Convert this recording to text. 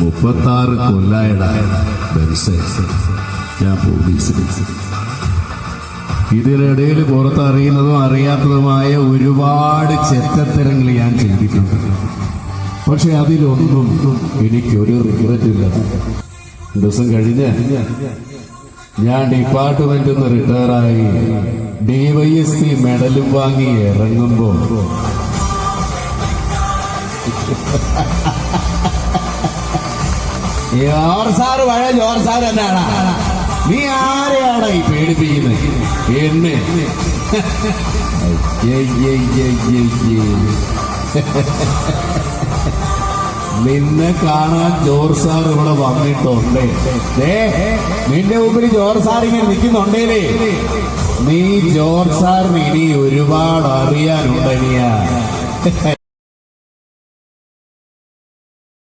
36 കൊല്ലായടാ Benz ഞാൻ പോലീസിൽ. ഇതിനിടയിൽ പുറത്തറിയുന്നതും അറിയാത്തതുമായ ഒരുപാട് ചെറ്റത്തരങ്ങൾ ഞാൻ ചെയ്തിട്ടുണ്ട്. പക്ഷെ അതിലൊന്നും എനിക്കൊരു റിഗ്രറ്റ് ഇല്ല. ദിവസം കഴിഞ്ഞ് ഞാൻ ഡിപ്പാർട്ട്മെന്റിൽ നിന്ന് റിട്ടയറായി DYSP മെഡലും വാങ്ങി ഇറങ്ങുമ്പോ ജോർ സാറ് പഴയ ജോർ സാർ തന്നെയാണ്. നീ ആരെയാണ് ഈ പേടിപ്പിക്കുന്നത്? എന്നെ നിന്നെ കാണാൻ ജോർ സാർ ഇവിടെ വന്നിട്ടുണ്ടേ. നിന്റെ മുമ്പിൽ ജോർ സാർ ഇങ്ങനെ നിൽക്കുന്നുണ്ടേലേ. നീ ജോർ സാറിന് ഇനി ഒരുപാട് അറിയാനുണ്ടനിയാ.